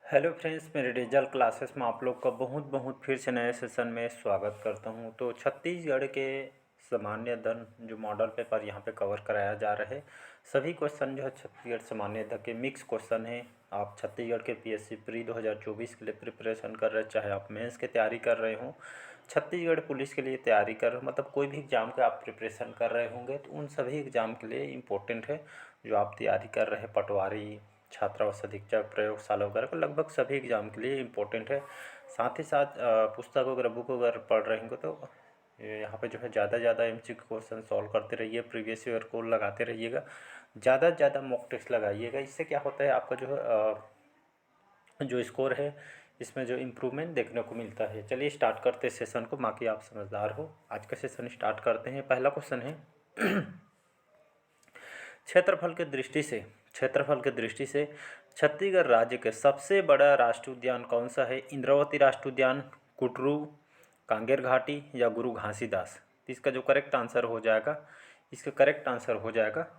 Hello friends, मेरे digital classes में आप लोग का बहुत बहुत फिर से नए सेशन में स्वागत करता हूं। तो छत्तीसगढ़ के सामान्य धन जो मॉडल पेपर यहां पे कवर कराया जा रहा है, सभी क्वेश्चन जो है छत्तीसगढ़ सामान्य धन के मिक्स क्वेश्चन हैं। आप छत्तीसगढ़ के पीएससी प्री 2024 के लिए प्रिपरेशन कर रहे हैं, चाहे आप मेंस की तैयारी कर रहे हों, छत्तीसगढ़ पुलिस के लिए तैयारी कर रहे हो, मतलब कोई भी एग्ज़ाम का आप प्रिपरेशन कर रहे होंगे तो उन सभी एग्ज़ाम के लिए इम्पोर्टेंट है जो आप तैयारी कर रहे हैं। पटवारी, छात्रावास अधीक्षक, प्रयोगशाला वगैरह को लगभग सभी एग्ज़ाम के लिए इम्पोर्टेंट है। साथ ही साथ पुस्तक वगैरह बुक वगैरह पढ़ रहे होंगे तो यहाँ पे जो है ज़्यादा ज़्यादा एमसीक्यू क्वेश्चन सॉल्व करते रहिए, प्रीवियस ईयर को लगाते रहिएगा, ज़्यादा से ज़्यादा मॉक टेस्ट लगाइएगा। इससे क्या होता है, आपका जो है जो स्कोर है इसमें जो इम्प्रूवमेंट देखने को मिलता है। चलिए स्टार्ट करते हैं सेशन को, बाकी आप समझदार हो। आज का सेशन स्टार्ट करते हैं। पहला क्वेश्चन है क्षेत्रफल के दृष्टि से छत्तीसगढ़ राज्य के सबसे बड़ा राष्ट्रीय उद्यान कौन सा है? इंद्रावती राष्ट्रीय उद्यान, कुटरू, कांगेर घाटी या गुरु घासीदास? तो इसका जो करेक्ट आंसर हो जाएगा,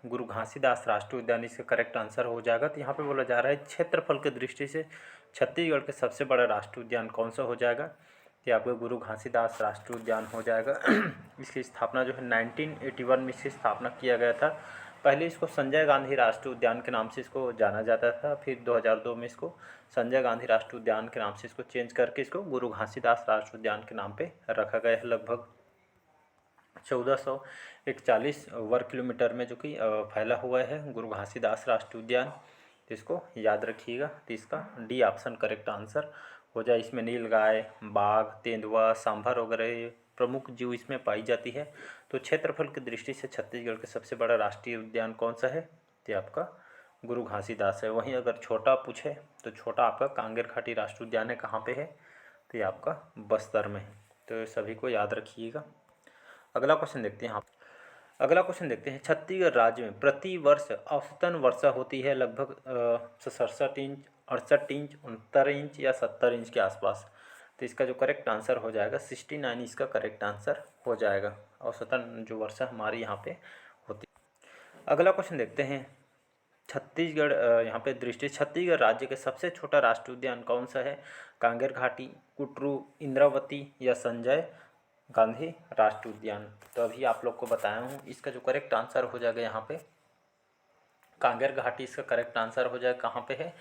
गुरु घासीदास राष्ट्रीय उद्यान इसका करेक्ट आंसर हो जाएगा। तो यहाँ पे बोला जा रहा है क्षेत्रफल की दृष्टि से छत्तीसगढ़ के सबसे बड़ा राष्ट्रीय उद्यान कौन सा हो जाएगा? तो आपका गुरु घासीदास राष्ट्रीय उद्यान हो जाएगा। इसकी स्थापना जो है 1981 में इसकी स्थापना किया गया था। पहले इसको संजय गांधी राष्ट्रीय उद्यान के नाम से इसको जाना जाता था, फिर 2002 में इसको संजय गांधी राष्ट्रीय उद्यान के नाम से इसको चेंज करके इसको गुरु घासीदास राष्ट्रीय उद्यान के नाम पे रखा गया है। लगभग 1441 वर्ग किलोमीटर में जो कि फैला हुआ है गुरु घासीदास राष्ट्रीय उद्यान। तो इसको याद रखिएगा। तो इसका डी ऑप्शन करेक्ट आंसर हो जाए। इसमें नीलगाय, बाघ, तेंदुआ, सांभर वगैरह प्रमुख जीव इसमें पाई जाती है। तो क्षेत्रफल की दृष्टि से छत्तीसगढ़ का सबसे बड़ा राष्ट्रीय उद्यान कौन सा है? तो आपका गुरु घासीदास है। वहीं अगर छोटा पूछे तो छोटा आपका कांगेर घाटी राष्ट्रीय उद्यान है, कहाँ पे है? तो ये आपका बस्तर में है। तो सभी को याद रखिएगा। अगला क्वेश्चन देखते हैं। छत्तीसगढ़ राज्य में प्रति वर्ष औसतन वर्षा होती है लगभग 67 इंच, 68 इंच, 69 इंच या 70 इंच के आसपास। तो इसका जो करेक्ट आंसर हो जाएगा 69 इसका करेक्ट आंसर हो जाएगा। औसतन जो वर्षा हमारी यहाँ पे होती है। अगला क्वेश्चन देखते हैं। छत्तीसगढ़ यहाँ पे दृष्टि छत्तीसगढ़ राज्य के सबसे छोटा राष्ट्रीय उद्यान कौन सा है? कांगेर घाटी, कुटरू, इंद्रावती या संजय गांधी राष्ट्रीय उद्यान? तो अभी आप लोग को बताया हूँ, इसका जो करेक्ट आंसर हो जाएगा यहाँ पे कांगेर घाटी इसका करेक्ट आंसर हो जाएगा। कहाँ पे है?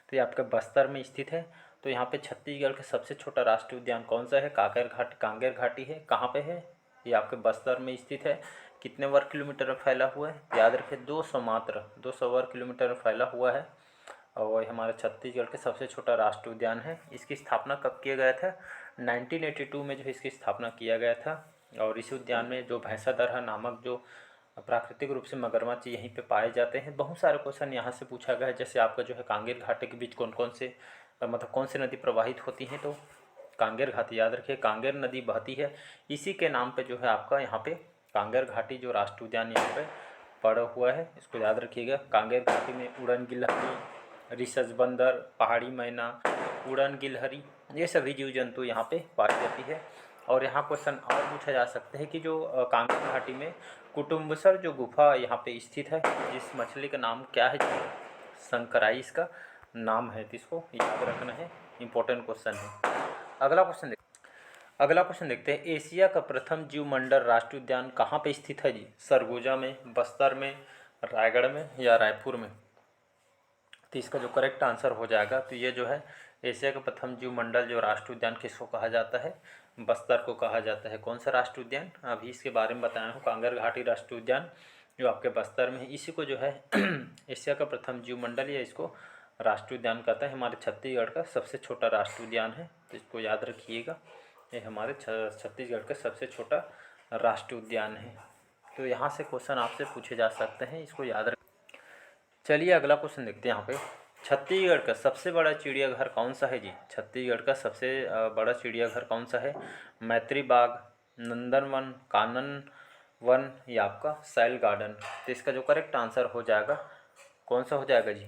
तो ये आपके बस्तर में स्थित है। तो यहाँ पे छत्तीसगढ़ का सबसे छोटा राष्ट्रीय उद्यान कौन सा है? कांगेर घाटी है। कहाँ पे है? ये आपके बस्तर में स्थित है। कितने वर्ग किलोमीटर में फैला हुआ है? याद रखें 200 वर्ग किलोमीटर में फैला हुआ है। और ये हमारे छत्तीसगढ़ के सबसे छोटा राष्ट्रीय उद्यान है। इसकी स्थापना कब किया गया था? 1982 में जो इसकी स्थापना किया गया था। और इस उद्यान में जो भैंसादरहा नामक जो प्राकृतिक रूप से मगरमच्छ यहीं पे पाए जाते हैं। बहुत सारे क्वेश्चन यहाँ से पूछा गया है, जैसे आपका जो है कांगेर घाटी के बीच कौन कौन से कौन सी नदी प्रवाहित होती हैं? तो कांगेर घाटी, याद रखिए कांगेर नदी बहती है। इसी के नाम पे जो है आपका यहाँ पे कांगेर घाटी जो राष्ट्रीय उद्यान यहाँ पे पड़ा हुआ है, इसको याद रखिएगा। कांगेर घाटी में उड़न गिलहरी, रिसर्च बंदर, पहाड़ी मैना, उड़न गिलहरी, ये सभी जीव जंतु यहाँ पे पाई जाती है। और यहाँ क्वेश्चन और पूछा जा सकता है कि जो कांगेर घाटी में कुटुम्बसर जो गुफा यहाँ पे स्थित है, जिस मछली का नाम क्या है? शंकराई इसका नाम है। तो इसको याद रखना है, इंपॉर्टेंट क्वेश्चन है। अगला क्वेश्चन देखते हैं। एशिया का प्रथम जीव मंडल राष्ट्रीय उद्यान कहाँ पे स्थित है जी? सरगुजा में, बस्तर में, रायगढ़ में या रायपुर में? तो इसका जो करेक्ट आंसर हो जाएगा, तो ये जो है एशिया का प्रथम जीव मंडल जो राष्ट्रीय उद्यान किसको कहा जाता है? बस्तर को कहा जाता है। कौन सा राष्ट्रीय उद्यान? अभी इसके बारे में बताया हूँ, कांगेर घाटी राष्ट्रीय उद्यान जो आपके बस्तर में है। इसी को जो है एशिया का प्रथम जीव मंडल या इसको राष्ट्रीय उद्यान कहता है। हमारे छत्तीसगढ़ का सबसे छोटा राष्ट्रीय उद्यान है, तो इसको याद रखिएगा। ये हमारे छत्तीसगढ़ का सबसे छोटा राष्ट्रीय उद्यान है। तो यहाँ से क्वेश्चन आपसे पूछे जा सकते हैं, इसको याद रख। चलिए अगला क्वेश्चन देखते हैं। यहाँ पे छत्तीसगढ़ का सबसे बड़ा चिड़ियाघर कौन सा है जी? छत्तीसगढ़ का सबसे बड़ा चिड़ियाघर कौन सा है? मैत्री बाग, नंदनवन, कानन वन या आपका सैल गार्डन? तो इसका जो करेक्ट आंसर हो जाएगा कौन सा हो जाएगा जी?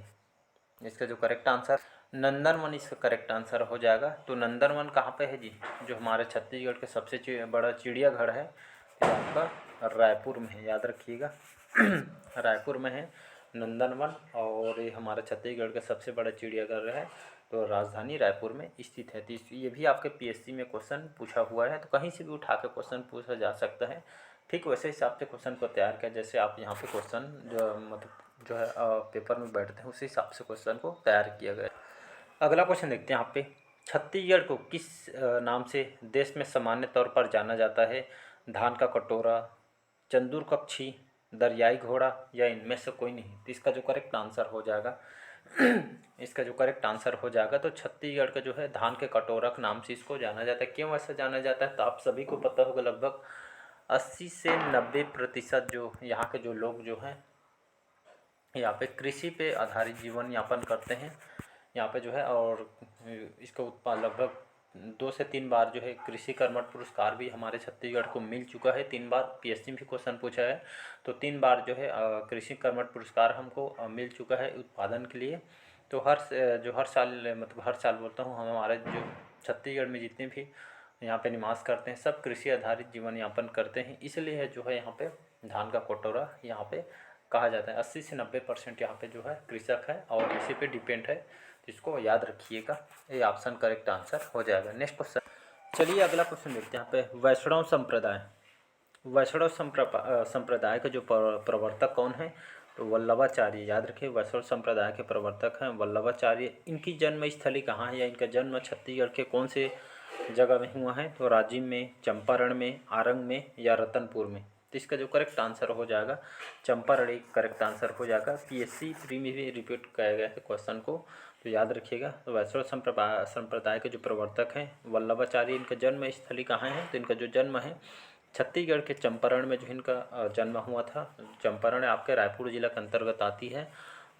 इसका जो करेक्ट आंसर नंदनवन इसका करेक्ट आंसर हो जाएगा। तो नंदनवन कहाँ पे है जी? जो हमारे छत्तीसगढ़ का सबसे बड़ा चिड़ियाघर है, तो आपका रायपुर में है, याद रखिएगा रायपुर में है। नंदनवन, और ये हमारा छत्तीसगढ़ का सबसे बड़ा चिड़ियाघर है, तो राजधानी रायपुर में स्थित है। तो ये भी आपके पीएससी में क्वेश्चन पूछा हुआ है, तो कहीं से भी उठा के क्वेश्चन पूछा जा सकता है। ठीक वैसे हिसाब से क्वेश्चन को तैयार किया, जैसे आप यहाँ पे क्वेश्चन जो मतलब जो है पेपर में बैठते हैं उसी हिसाब से क्वेश्चन को तैयार किया गया। अगला क्वेश्चन देखते हैं यहाँ पे, छत्तीसगढ़ को किस नाम से देश में सामान्य तौर पर जाना जाता है? धान का कटोरा, चंदूर पक्षी, दरियाई घोड़ा, या इनमें से कोई नहीं? तो इसका जो करेक्ट आंसर हो जाएगा इसका जो करेक्ट आंसर हो जाएगा तो छत्तीसगढ़ का जो है धान के कटोरा के नाम से इसको जाना जाता है। क्यों ऐसा जाना जाता है? तो आप सभी को पता होगा, लगभग 80 से 90% जो यहाँ के जो लोग जो हैं यहाँ पे कृषि पे आधारित जीवन यापन करते हैं यहाँ पे जो है। और इसका उत्पाद लगभग 2 से 3 बार जो है कृषि कर्मठ पुरस्कार भी हमारे छत्तीसगढ़ को मिल चुका है। 3 बार पीएससी में भी क्वेश्चन पूछा है, तो 3 बार जो है कृषि कर्मठ पुरस्कार हमको मिल चुका है उत्पादन के लिए। तो हर साल, मतलब हर साल बोलता हूँ, हमारे जो छत्तीसगढ़ में जितने भी यहाँ पे निवास करते हैं सब कृषि आधारित जीवन यापन करते हैं, इसलिए जो है यहाँ पे धान का कटोरा यहाँ पे कहा जाता है। 80 से 90% यहाँ पे जो है कृषक है और इसी पे डिपेंड है, तो इसको याद रखिएगा, ये ऑप्शन करेक्ट आंसर हो जाएगा। नेक्स्ट क्वेश्चन, चलिए अगला क्वेश्चन देखते हैं यहाँ पे, वैष्णव संप्रदाय। वैष्णव संप्रदाय के जो प्रवर्तक कौन है? तो वल्लभाचार्य। याद रखिए, वैष्णव संप्रदाय के प्रवर्तक हैं वल्लभाचार्य। इनकी जन्म स्थली कहाँ है, या इनका जन्म छत्तीसगढ़ के कौन से जगह में हुआ है? तो राजिम में, चंपारण में, आरंग में, या रतनपुर में? तो इसका जो करेक्ट आंसर हो जाएगा चंपारण एक करेक्ट आंसर हो जाएगा। पीएससी प्री में भी रिपीट किया गया है क्वेश्चन को, तो याद रखिएगा। तो वैष्णव संप्रदाय के जो प्रवर्तक हैं वल्लभाचार्य, इनका जन्म स्थली कहाँ है? तो इनका जो जन्म है छत्तीसगढ़ के चंपारण में जो इनका जन्म हुआ था। चंपारण आपके रायपुर जिला के अंतर्गत आती है।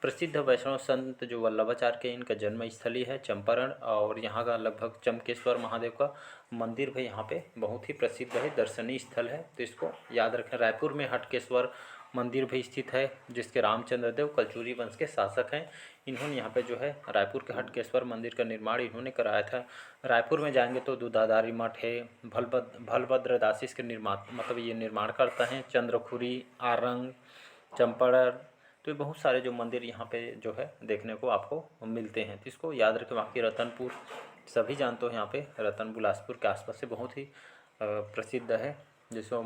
प्रसिद्ध वैष्णव संत जो वल्लभाचार्य के, इनका जन्म स्थली है चंपारण, और यहाँ का लगभग चमकेश्वर महादेव का मंदिर भी यहाँ पे बहुत ही प्रसिद्ध है, दर्शनीय स्थल है, तो इसको याद रखें। रायपुर में हटकेश्वर मंदिर भी स्थित है, जिसके रामचंद्र देव कलचुरी वंश के शासक हैं। इन्होंने यहाँ पे जो है रायपुर के हटकेश्वर मंदिर का निर्माण इन्होंने कराया था। रायपुर में जाएंगे तो दूधाधारी मठ है, भलभद्रदास इसके मतलब ये निर्माण करता है, चंद्रखुरी, आरंग, चंपारण, तो ये बहुत सारे जो मंदिर यहाँ पे जो है देखने को आपको मिलते हैं, तो इसको याद रखें। बाकी रतनपुर सभी जानते हो, यहाँ पे रतन बिलासपुर के आसपास से बहुत ही प्रसिद्ध है, जिसको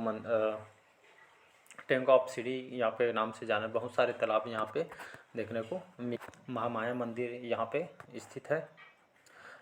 टैंक ऑफ सिटी यहाँ पे नाम से जाना, बहुत सारे तालाब यहाँ पे देखने को महामाया मंदिर यहाँ पे स्थित है।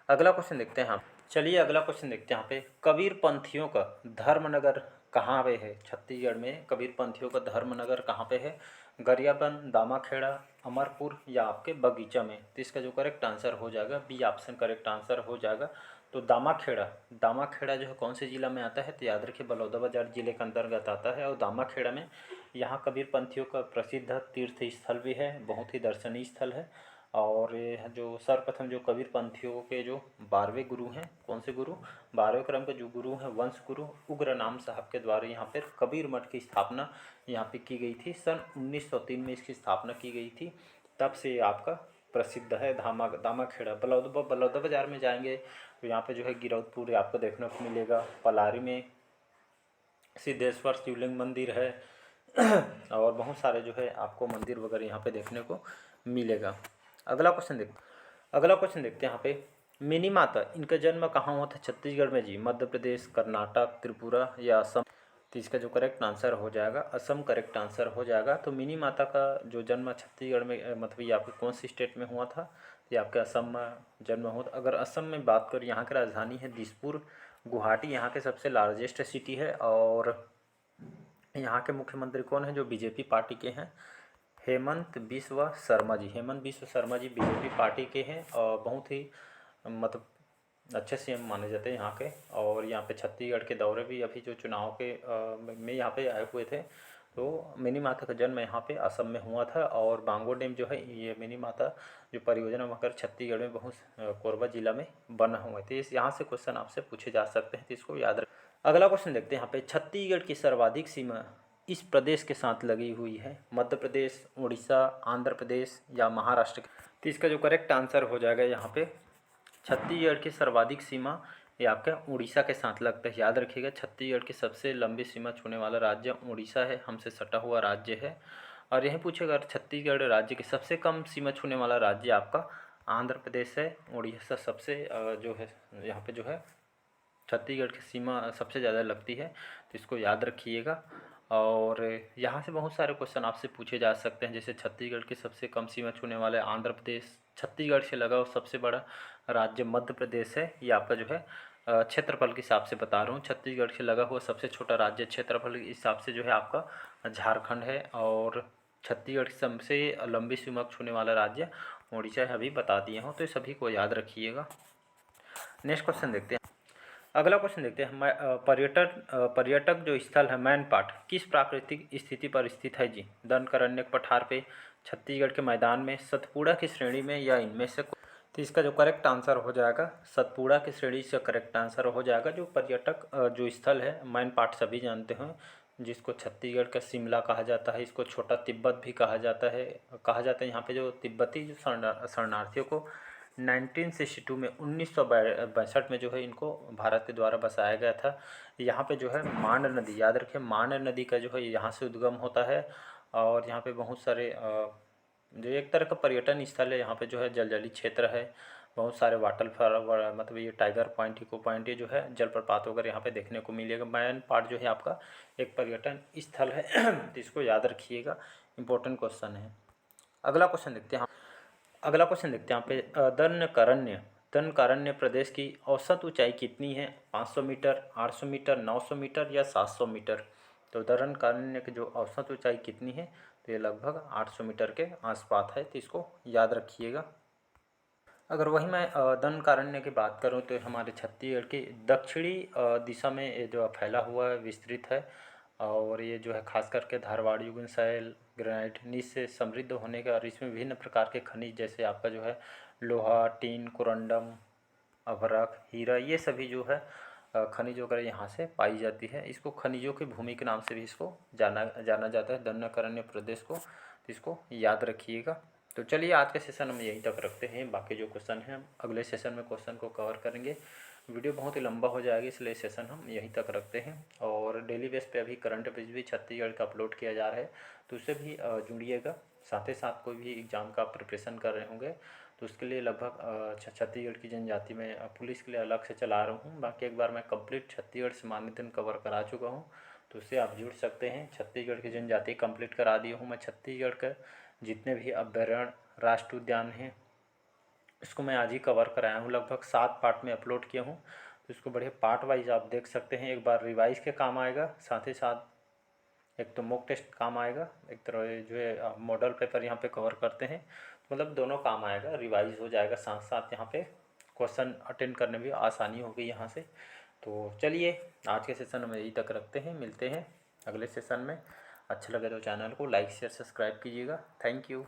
अगला क्वेश्चन देखते हैं हम, चलिए अगला क्वेश्चन देखते हैं यहाँ पे, कबीर पंथियों का धर्मनगर कहाँ पे है? छत्तीसगढ़ में कबीर पंथियों का धर्मनगर कहाँ पे है? गरियाबंद, दामाखेड़ा, अमरपुर, या आपके बगीचा में? तो इसका जो करेक्ट आंसर हो जाएगा बी ऑप्शन करेक्ट आंसर हो जाएगा। तो दामाखेड़ा जो है कौन से ज़िला में आता है? तो याद रखिए बलौदाबाजार जिले के अंतर्गत आता है। और दामाखेड़ा में यहाँ कबीर पंथियों का प्रसिद्ध तीर्थ स्थल भी है, बहुत ही दर्शनीय स्थल है। और ये जो सर्वप्रथम जो कबीर पंथियों के जो 12वें गुरु हैं, कौन से गुरु? 12वें क्रम के जो गुरु हैं वंश गुरु उग्रनाम साहब के द्वारा यहाँ पर कबीर मठ की स्थापना यहाँ पे की गई थी। सन 1903 में इसकी स्थापना की गई थी, तब से आपका प्रसिद्ध है दामाखेड़ा। बलौदाबाजार में जाएंगे तो यहाँ पे जो है गिरौदपुर आपको देखने को मिलेगा। पलारी में सिद्धेश्वर शिवलिंग मंदिर है और बहुत सारे जो है आपको मंदिर वगैरह यहाँ पे देखने को मिलेगा। अगला क्वेश्चन देखते हैं यहाँ पे, मिनी माता, इनका जन्म कहाँ हुआ था छत्तीसगढ़ में जी? मध्य प्रदेश, कर्नाटक, त्रिपुरा, या असम? तो इसका जो करेक्ट आंसर हो जाएगा असम करेक्ट आंसर हो जाएगा। तो मिनी माता का जो जन्म छत्तीसगढ़ में मतलब ये आपके कौन सी स्टेट में हुआ था? ये आपके असम में जन्म हुआ था। अगर असम में बात करें, यहाँ की राजधानी है दिसपुर। गुवाहाटी यहाँ के सबसे लार्जेस्ट सिटी है। और यहाँ के मुख्यमंत्री कौन है जो बीजेपी पार्टी के हैं? हेमंत बिस्वा शर्मा जी बीजेपी पार्टी के हैं और बहुत ही मतलब अच्छे सीएम माने जाते हैं यहाँ के। और यहाँ पे छत्तीसगढ़ के दौरे भी अभी जो चुनाव के में यहाँ पे आए हुए थे। तो मिनी माता का जन्म यहाँ पे असम में हुआ था। और बांगो डैम जो है ये मिनी माता जो परियोजना मगर छत्तीसगढ़ में बहुत कोरबा जिला में बना हुआ है। तो इस यहाँ से क्वेश्चन आपसे पूछे जा सकते हैं, तो इसको याद रख। अगला क्वेश्चन देखते हैं यहाँ पे, छत्तीसगढ़ की सर्वाधिक सीमा इस प्रदेश के साथ लगी हुई है? मध्य प्रदेश, उड़ीसा, आंध्र प्रदेश, या महाराष्ट्र? तो इसका जो करेक्ट आंसर हो जाएगा यहाँ पे छत्तीसगढ़ की सर्वाधिक सीमा ये आपका उड़ीसा के साथ लगता है। याद रखिएगा छत्तीसगढ़ की सबसे लंबी सीमा छूने वाला राज्य उड़ीसा है, हमसे सटा हुआ राज्य है। और यही पूछेगा छत्तीसगढ़ राज्य के सबसे कम सीमा छूने वाला राज्य आपका आंध्र प्रदेश है। उड़ीसा सबसे जो है यहाँ पे जो है छत्तीसगढ़ की सीमा सबसे ज़्यादा लगती है, तो इसको याद रखिएगा। और यहाँ से बहुत सारे क्वेश्चन आपसे पूछे जा सकते हैं, जैसे छत्तीसगढ़ की सबसे कम सीमा छूने वाले आंध्र प्रदेश, छत्तीसगढ़ से लगा हुआ सबसे बड़ा राज्य मध्य प्रदेश है। ये आपका जो है क्षेत्रफल के हिसाब से बता रहा हूँ। छत्तीसगढ़ से लगा हुआ सबसे छोटा राज्य क्षेत्रफल के हिसाब से जो है आपका झारखंड है। और छत्तीसगढ़ की सबसे लंबी सीमा छूने वाला राज्य उड़ीसा है, अभी बता दिए हूँ, तो ये सभी को याद रखिएगा। नेक्स्ट क्वेश्चन देखते हैं। अगला क्वेश्चन देखते हैं। पर्यटक जो स्थल है मैनपाट किस प्राकृतिक स्थिति पर स्थित है जी? दंडकारण्यक पठार पे, छत्तीसगढ़ के मैदान में, सतपुड़ा की श्रेणी में, या इनमें से तो इसका जो करेक्ट आंसर हो जाएगा सतपुड़ा की श्रेणी से करेक्ट आंसर हो जाएगा। जो पर्यटक जो स्थल है मैनपाट सभी जानते हैं, जिसको छत्तीसगढ़ का शिमला कहा जाता है, इसको छोटा तिब्बत भी कहा जाता है। यहाँ पे जो तिब्बती जो शरणार्थियों को 1962 में 1962 में जो है इनको भारत के द्वारा बसाया गया था। यहाँ पे जो है मांड नदी, याद रखें मांड नदी का जो है यहाँ से उद्गम होता है। और यहाँ पे बहुत सारे जो एक तरह का पर्यटन स्थल है, यहाँ पे जो है जलजली क्षेत्र है, बहुत सारे वाटरफॉल, मतलब ये टाइगर पॉइंट, इको पॉइंट, ये जो है जलप्रपात वगैरह यहाँ पे देखने को मिलेगा। मैनपाट जो है आपका एक पर्यटन स्थल है तो इसको याद रखिएगा, इंपॉर्टेंट क्वेश्चन है। अगला क्वेश्चन देखते हैं यहाँ पे दंडकारण्य प्रदेश की औसत ऊंचाई कितनी है? 500 मीटर, 800 मीटर, 900 मीटर या 700 मीटर? तो दंडकारण्य की जो औसत ऊंचाई कितनी है? तो ये लगभग 800 मीटर के आसपास है, तो इसको याद रखिएगा। अगर वही मैं दंडकारण्य की बात करूं तो हमारे छत्तीसगढ़ की दक्षिणी दिशा में ये जो फैला हुआ है, विस्तृत है। और ये जो है खास करके धारवाड़ युगन शैल, ग्रेनाइट नीच से समृद्ध होने का, और इसमें विभिन्न प्रकार के खनिज जैसे आपका जो है लोहा, टीन, कोरंडम, अभ्रक, हीरा, ये सभी जो है खनिज वगैरह यहाँ से पाई जाती है। इसको खनिजों की भूमि के नाम से भी इसको जाना जाता है, दंडकारण्य प्रदेश को। इसको याद रखिएगा। तो चलिए आज के सेशन हम यहीं तक रखते हैं। बाकी जो क्वेश्चन हैं हम अगले सेशन में क्वेश्चन को कवर करेंगे। वीडियो बहुत ही लंबा हो जाएगा, इसलिए सेशन हम यहीं तक रखते हैं। और डेली बेस पे अभी करंट अफेयर्स भी छत्तीसगढ़ का अपलोड किया जा रहा है, तो उससे भी जुड़िएगा। साथ ही साथ कोई भी एग्ज़ाम का प्रिपरेशन कर रहे होंगे तो उसके लिए लगभग छत्तीसगढ़ की जनजाति में पुलिस के लिए अलग से चला रहा हूँ। बाकी एक बार मैं कंप्लीट छत्तीसगढ़ से मान्यता कवर करा चुका हूँ, तो उससे आप जुड़ सकते हैं। छत्तीसगढ़ की जनजाति कंप्लीट करा दी हूँ मैं। छत्तीसगढ़ के जितने भी अभ्यारण्य, राष्ट्रीय उद्यान हैं, इसको मैं आज ही कवर कराया हूँ। लगभग 7 पार्ट में अपलोड किया हूँ, तो इसको बढ़िया पार्ट वाइज आप देख सकते हैं। एक बार रिवाइज के काम आएगा, साथ ही साथ एक तो मॉक टेस्ट काम आएगा, एक तरह जो है मॉडल पेपर यहाँ पे कवर करते हैं, मतलब दोनों काम आएगा, रिवाइज हो जाएगा, साथ साथ यहाँ पे क्वेश्चन अटेंड करने में भी आसानी होगी यहाँ से। तो चलिए आज के सेशन में यही तक रखते हैं, मिलते हैं अगले सेशन में। अच्छा लगे तो चैनल को लाइक शेयर सब्सक्राइब कीजिएगा। Thank you.